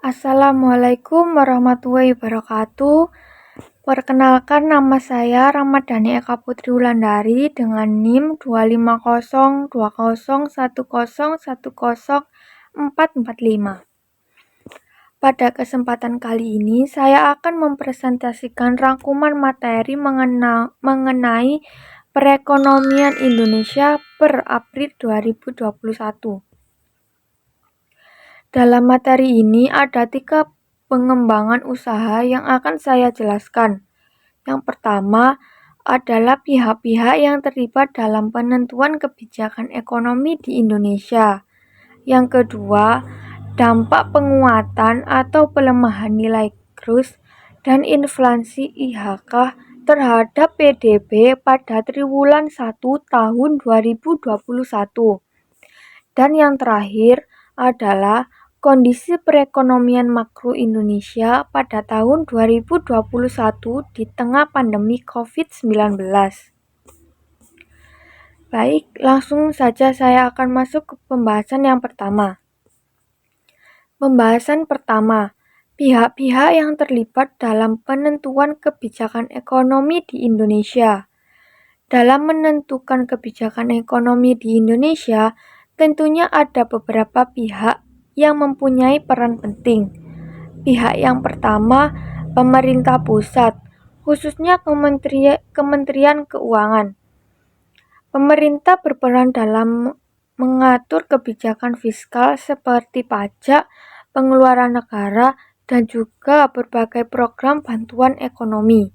Assalamualaikum warahmatullahi wabarakatuh. Perkenalkan, nama saya Ramadhani Eka Putri Wulandari dengan NIM 2502010101445. Pada kesempatan kali ini, saya akan mempresentasikan rangkuman materi mengenai perekonomian Indonesia per April 2021. Dalam materi ini ada 3 pengembangan usaha yang akan saya jelaskan. Yang pertama adalah pihak-pihak yang terlibat dalam penentuan kebijakan ekonomi di Indonesia. Yang kedua, dampak penguatan atau pelemahan nilai kurs dan inflasi IHK terhadap PDB pada triwulan 1 tahun 2021. Dan yang terakhir adalah kondisi perekonomian makro Indonesia pada tahun 2021 di tengah pandemi COVID-19. Baik, langsung saja saya akan masuk ke pembahasan yang pertama. Pembahasan pertama, pihak-pihak yang terlibat dalam penentuan kebijakan ekonomi di Indonesia. Dalam menentukan kebijakan ekonomi di Indonesia, tentunya ada beberapa pihak yang mempunyai peran penting. Pihak yang pertama, pemerintah pusat, khususnya Kementerian Keuangan. Pemerintah berperan dalam mengatur kebijakan fiskal seperti pajak, pengeluaran negara, dan juga berbagai program bantuan ekonomi.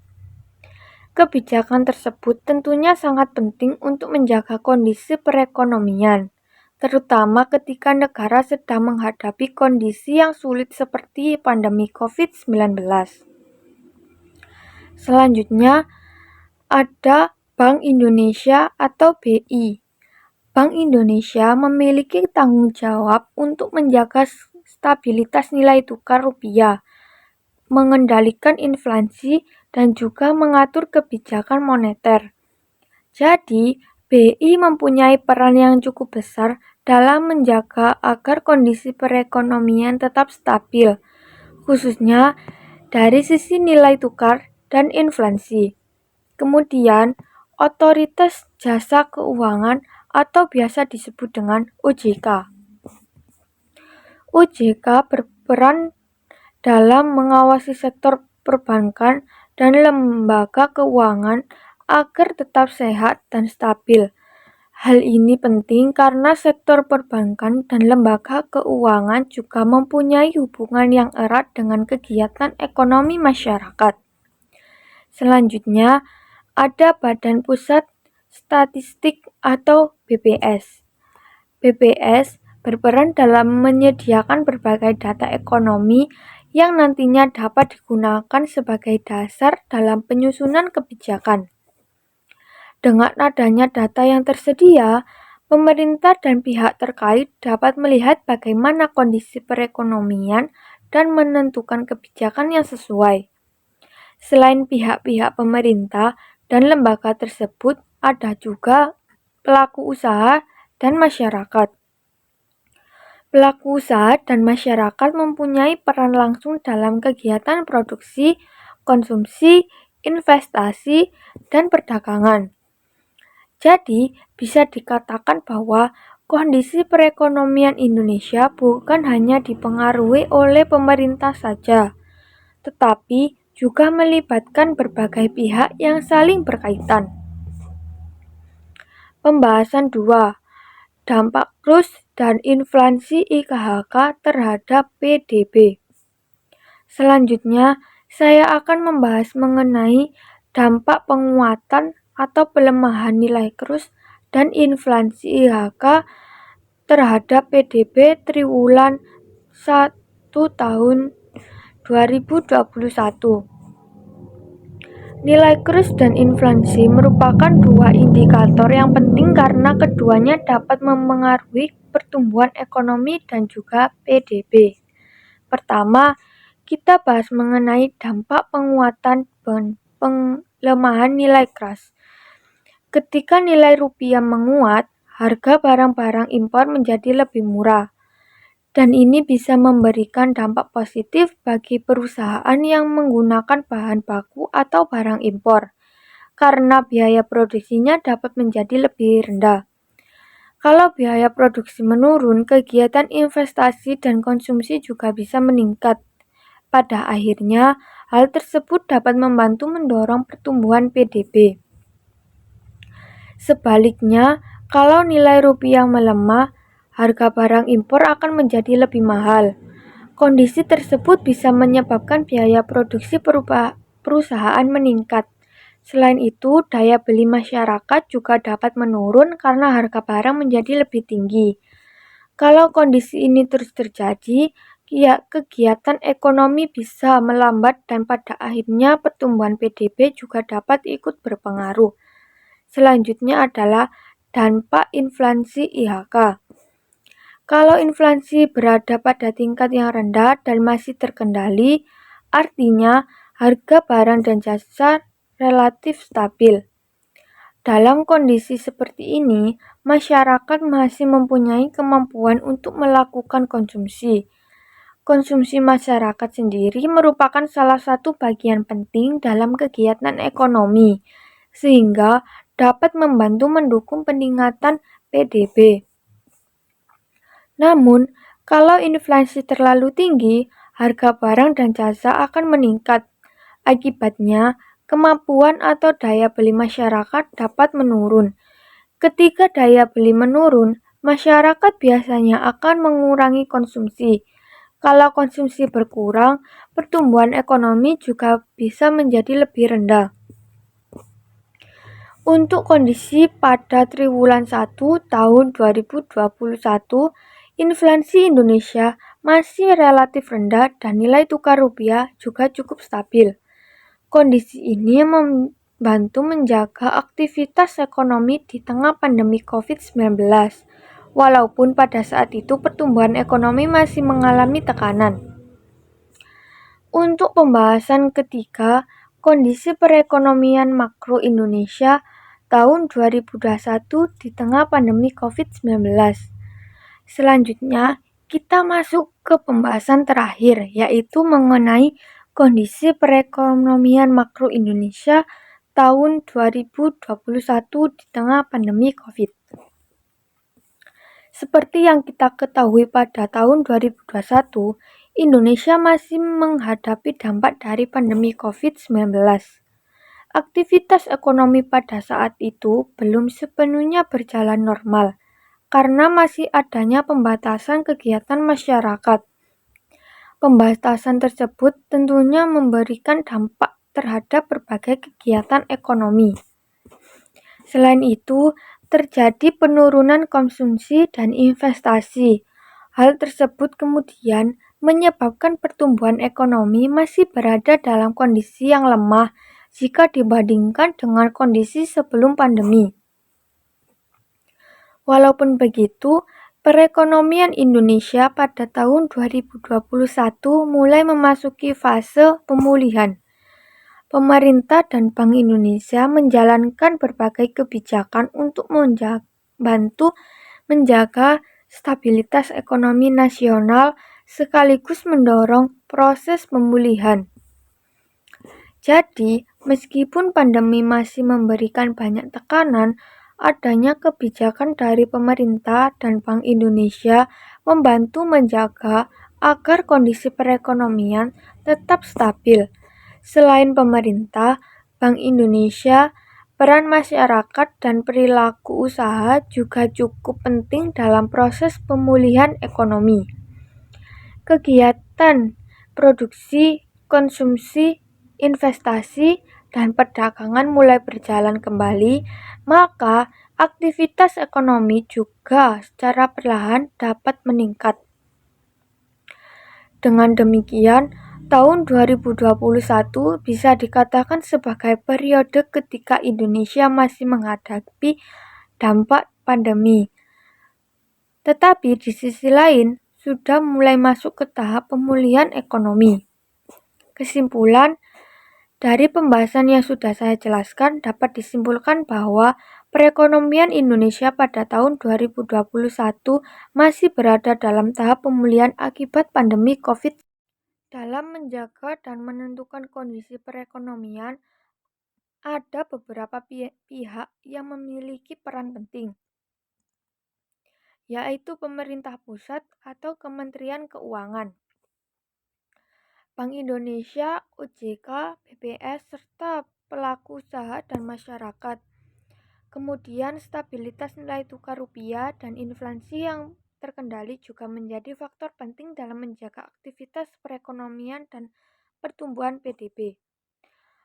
Kebijakan tersebut tentunya sangat penting untuk menjaga kondisi perekonomian, terutama ketika negara sedang menghadapi kondisi yang sulit seperti pandemi COVID-19. Selanjutnya, ada Bank Indonesia atau BI. Bank Indonesia memiliki tanggung jawab untuk menjaga stabilitas nilai tukar rupiah, mengendalikan inflasi, dan juga mengatur kebijakan moneter. Jadi, BI mempunyai peran yang cukup besar dalam menjaga agar kondisi perekonomian tetap stabil, khususnya dari sisi nilai tukar dan inflasi. Kemudian, Otoritas Jasa Keuangan atau biasa disebut dengan OJK. OJK berperan dalam mengawasi sektor perbankan dan lembaga keuangan agar tetap sehat dan stabil. Hal ini penting karena sektor perbankan dan lembaga keuangan juga mempunyai hubungan yang erat dengan kegiatan ekonomi masyarakat. Selanjutnya, ada Badan Pusat Statistik atau BPS. BPS berperan dalam menyediakan berbagai data ekonomi yang nantinya dapat digunakan sebagai dasar dalam penyusunan kebijakan. Dengan adanya data yang tersedia, pemerintah dan pihak terkait dapat melihat bagaimana kondisi perekonomian dan menentukan kebijakan yang sesuai. Selain pihak-pihak pemerintah dan lembaga tersebut, ada juga pelaku usaha dan masyarakat. Pelaku usaha dan masyarakat mempunyai peran langsung dalam kegiatan produksi, konsumsi, investasi, dan perdagangan. Jadi, bisa dikatakan bahwa kondisi perekonomian Indonesia bukan hanya dipengaruhi oleh pemerintah saja, tetapi juga melibatkan berbagai pihak yang saling berkaitan. Pembahasan 2. Dampak kurs dan inflasi IHK terhadap PDB. Selanjutnya, saya akan membahas mengenai dampak penguatan atau pelemahan nilai kurs dan inflasi IHK terhadap PDB triwulan 1 tahun 2021. Nilai kurs dan inflasi merupakan dua indikator yang penting karena keduanya dapat memengaruhi pertumbuhan ekonomi dan juga PDB. Pertama, kita bahas mengenai dampak penguatan dan pelemahan nilai kurs. Ketika nilai rupiah menguat, harga barang-barang impor menjadi lebih murah. Dan ini bisa memberikan dampak positif bagi perusahaan yang menggunakan bahan baku atau barang impor, karena biaya produksinya dapat menjadi lebih rendah. Kalau biaya produksi menurun, kegiatan investasi dan konsumsi juga bisa meningkat. Pada akhirnya, hal tersebut dapat membantu mendorong pertumbuhan PDB. Sebaliknya, kalau nilai rupiah melemah, harga barang impor akan menjadi lebih mahal. Kondisi tersebut bisa menyebabkan biaya produksi perusahaan meningkat. Selain itu, daya beli masyarakat juga dapat menurun karena harga barang menjadi lebih tinggi. Kalau kondisi ini terus terjadi, kegiatan ekonomi bisa melambat dan pada akhirnya pertumbuhan PDB juga dapat ikut berpengaruh. Selanjutnya adalah dampak inflasi IHK. Kalau inflasi berada pada tingkat yang rendah dan masih terkendali, artinya harga barang dan jasa relatif stabil. Dalam kondisi seperti ini, masyarakat masih mempunyai kemampuan untuk melakukan konsumsi. Konsumsi masyarakat sendiri merupakan salah satu bagian penting dalam kegiatan ekonomi, sehingga dapat membantu mendukung peningkatan PDB. Namun, kalau inflasi terlalu tinggi, harga barang dan jasa akan meningkat. Akibatnya, kemampuan atau daya beli masyarakat dapat menurun. Ketika daya beli menurun, masyarakat biasanya akan mengurangi konsumsi. Kalau konsumsi berkurang, pertumbuhan ekonomi juga bisa menjadi lebih rendah. Untuk kondisi pada triwulan 1 tahun 2021, inflasi Indonesia masih relatif rendah dan nilai tukar rupiah juga cukup stabil. Kondisi ini membantu menjaga aktivitas ekonomi di tengah pandemi COVID-19, walaupun pada saat itu pertumbuhan ekonomi masih mengalami tekanan. Untuk pembahasan ketiga, kondisi perekonomian makro Indonesia tahun 2021 di tengah pandemi COVID-19. Selanjutnya, kita masuk ke pembahasan terakhir, yaitu mengenai kondisi perekonomian makro Indonesia tahun 2021 di tengah pandemi COVID. Seperti yang kita ketahui pada tahun 2021, Indonesia masih menghadapi dampak dari pandemi COVID-19. Aktivitas ekonomi pada saat itu belum sepenuhnya berjalan normal, karena masih adanya pembatasan kegiatan masyarakat. Pembatasan tersebut tentunya memberikan dampak terhadap berbagai kegiatan ekonomi. Selain itu, terjadi penurunan konsumsi dan investasi. Hal tersebut kemudian menyebabkan pertumbuhan ekonomi masih berada dalam kondisi yang lemah jika dibandingkan dengan kondisi sebelum pandemi. Walaupun begitu, perekonomian Indonesia pada tahun 2021 mulai memasuki fase pemulihan. Pemerintah dan Bank Indonesia menjalankan berbagai kebijakan untuk membantu menjaga stabilitas ekonomi nasional sekaligus mendorong proses pemulihan. Jadi, meskipun pandemi masih memberikan banyak tekanan, adanya kebijakan dari pemerintah dan Bank Indonesia membantu menjaga agar kondisi perekonomian tetap stabil. Selain pemerintah, Bank Indonesia, peran masyarakat dan perilaku usaha juga cukup penting dalam proses pemulihan ekonomi. Kegiatan produksi, konsumsi, investasi, dan perdagangan mulai berjalan kembali, maka aktivitas ekonomi juga secara perlahan dapat meningkat. Dengan demikian, tahun 2021 bisa dikatakan sebagai periode ketika Indonesia masih menghadapi dampak pandemi. Tetapi di sisi lain, sudah mulai masuk ke tahap pemulihan ekonomi. Kesimpulan, dari pembahasan yang sudah saya jelaskan dapat disimpulkan bahwa Perekonomian Indonesia pada tahun 2021 masih berada dalam tahap pemulihan akibat pandemi COVID. Dalam menjaga dan menentukan kondisi perekonomian, ada beberapa pihak yang memiliki peran penting, yaitu pemerintah pusat atau Kementerian Keuangan, Bank Indonesia, OJK, BPS, serta pelaku usaha dan masyarakat. Kemudian stabilitas nilai tukar rupiah dan inflasi yang terkendali juga menjadi faktor penting dalam menjaga aktivitas perekonomian dan pertumbuhan PDB.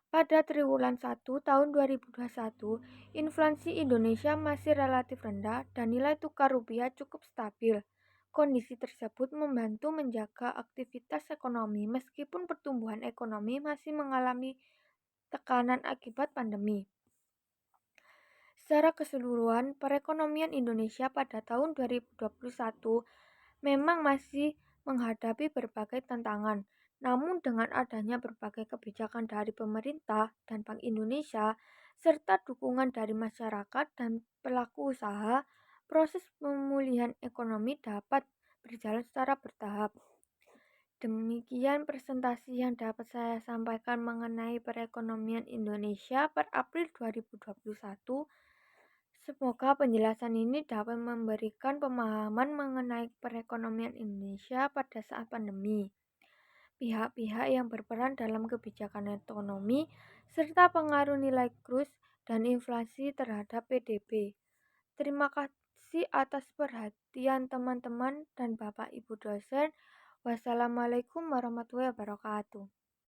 Pada triwulan 1 tahun 2021, inflasi Indonesia masih relatif rendah dan nilai tukar rupiah cukup stabil. Kondisi tersebut membantu menjaga aktivitas ekonomi meskipun pertumbuhan ekonomi masih mengalami tekanan akibat pandemi. Secara keseluruhan, perekonomian Indonesia pada tahun 2021 memang masih menghadapi berbagai tantangan. Namun dengan adanya berbagai kebijakan dari pemerintah dan Bank Indonesia, serta dukungan dari masyarakat dan pelaku usaha, proses pemulihan ekonomi dapat berjalan secara bertahap. Demikian presentasi yang dapat saya sampaikan mengenai perekonomian Indonesia per April 2021. Semoga penjelasan ini dapat memberikan pemahaman mengenai perekonomian Indonesia pada saat pandemi, pihak-pihak yang berperan dalam kebijakan ekonomi, serta pengaruh nilai kurs dan inflasi terhadap PDB. Terima kasih atas perhatian teman-teman dan Bapak Ibu dosen. Wassalamualaikum warahmatullahi wabarakatuh.